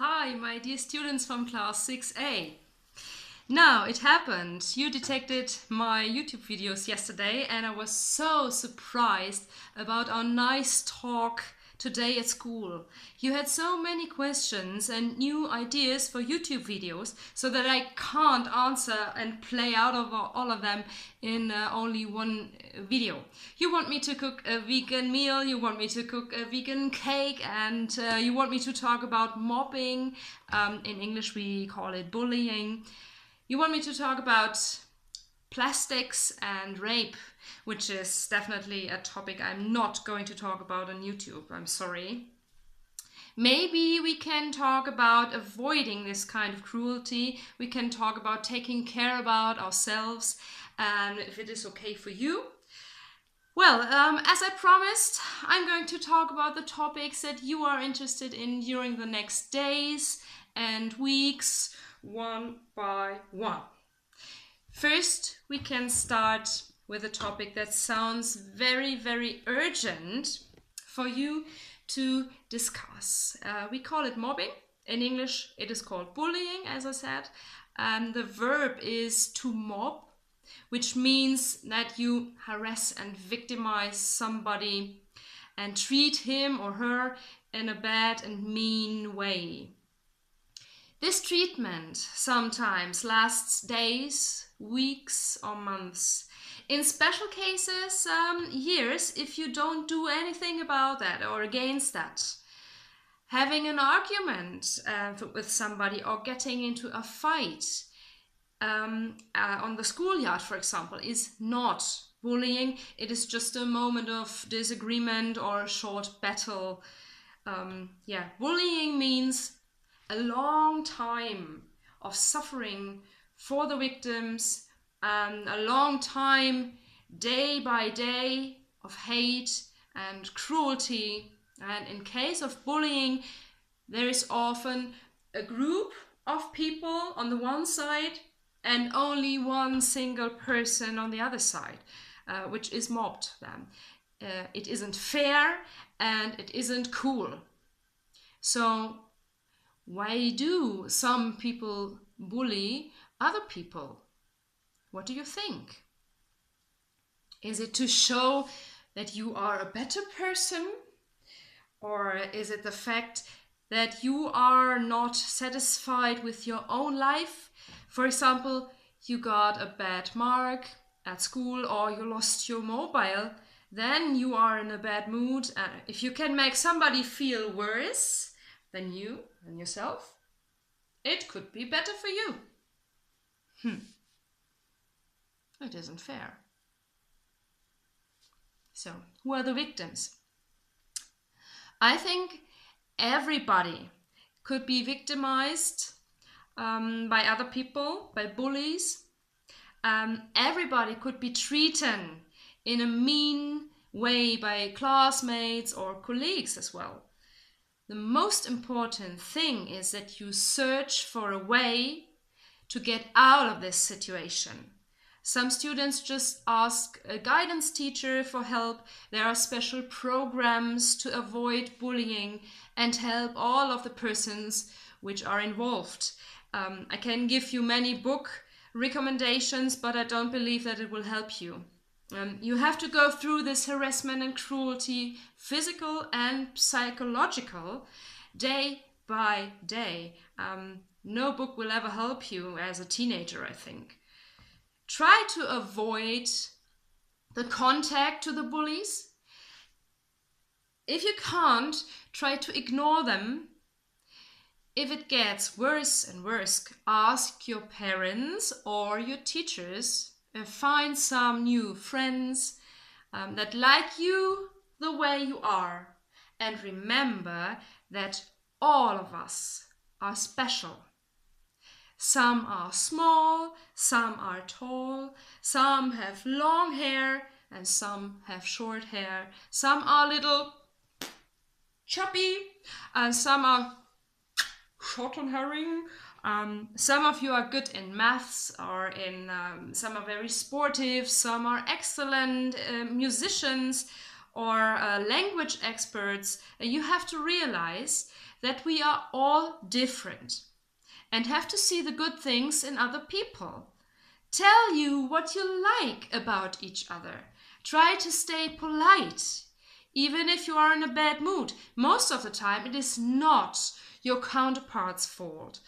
Hi, my dear students from class 6A. Now, it happened. You detected my YouTube videos yesterday and I was so surprised about our nice talk today at school. You had so many questions and new ideas for YouTube videos so that I can't answer and play out of all of them in only one video. You want me to cook a vegan meal, you want me to cook a vegan cake, and you want me to talk about mobbing. In English we call it bullying. You want me to talk about plastics and rape, which is definitely a topic I'm not going to talk about on YouTube, I'm sorry. Maybe we can talk about avoiding this kind of cruelty. We can talk about taking care about ourselves, and if it is okay for you. Well, as I promised, I'm going to talk about the topics that you are interested in during the next days and weeks, one by one. First, we can start with a topic that sounds very, very urgent for you to discuss. We call it mobbing. In English, it is called bullying, as I said. The verb is to mob, which means that you harass and victimize somebody and treat him or her in a bad and mean way. This treatment sometimes lasts days, weeks, or months. In special cases, years if you don't do anything about that or against that. Having an argument with somebody or getting into a fight on the schoolyard, for example, is not bullying. It is just a moment of disagreement or a short battle. Bullying means a long time of suffering for the victims, a long time, day by day, of hate and cruelty. And in case of bullying, there is often a group of people on the one side and only one single person on the other side, which is mobbed then. It isn't fair and it isn't cool. So why do some people bully other people? What do you think? Is it to show that you are a better person? Or is it the fact that you are not satisfied with your own life? For example, you got a bad mark at school or you lost your mobile, then you are in a bad mood. And if you can make somebody feel worse than you and yourself, it could be better for you. It isn't fair. So, who are the victims? I think everybody could be victimized by other people, by bullies. Everybody could be treated in a mean way by classmates or colleagues as well. The most important thing is that you search for a way to get out of this situation. Some students just ask a guidance teacher for help. There are special programs to avoid bullying and help all of the persons which are involved. I can give you many book recommendations, but I don't believe that it will help you. You have to go through this harassment and cruelty, physical and psychological, day by day. No book will ever help you as a teenager, I think. Try to avoid the contact to the bullies. If you can't, try to ignore them. If it gets worse and worse, ask your parents or your teachers. Find some new friends that like you the way you are. And remember that all of us are special. Some are small, some are tall, some have long hair and some have short hair. Some are little chubby and some are short on herring. Some of you are good in maths or some are very sportive, some are excellent musicians or language experts, you have to realize that we are all different and have to see the good things in other people. Tell you what you like about each other. Try to stay polite, even if you are in a bad mood. Most of the time, it is not your counterpart's fault.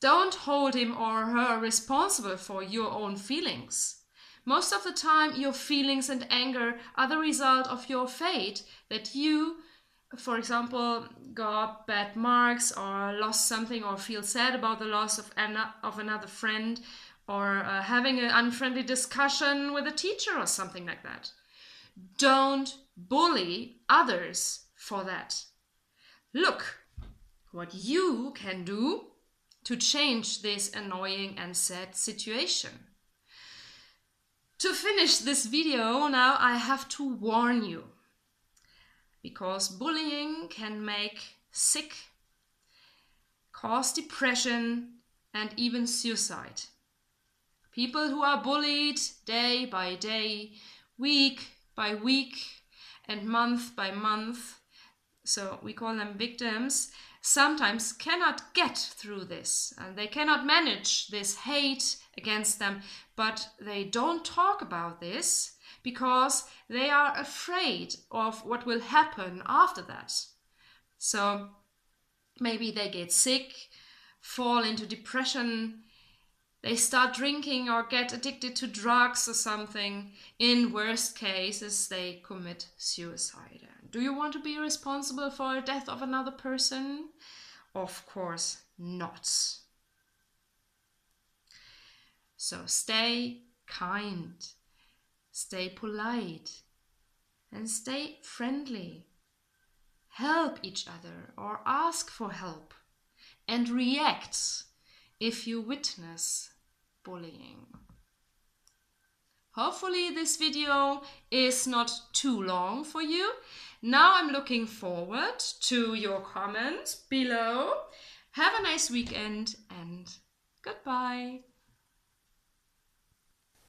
Don't hold him or her responsible for your own feelings. Most of the time, your feelings and anger are the result of your fate, that you, for example, got bad marks or lost something or feel sad about the loss of another friend, or having an unfriendly discussion with a teacher or something like that. Don't bully others for that. Look what you can do to change this annoying and sad situation. To finish this video now, I have to warn you, because bullying can make sick, cause depression, and even suicide. People who are bullied day by day, week by week, and month by month, so we call them victims, sometimes cannot get through this, and they cannot manage this hate against them, but they don't talk about this because they are afraid of what will happen after that. So maybe they get sick, fall into depression, they start drinking or get addicted to drugs or something. In worst cases, they commit suicide. Do you want to be responsible for the death of another person? Of course not. So stay kind, stay polite, and stay friendly. Help each other or ask for help, and react if you witness bullying. Hopefully this video is not too long for you. Now I'm looking forward to your comments below. Have a nice weekend and goodbye.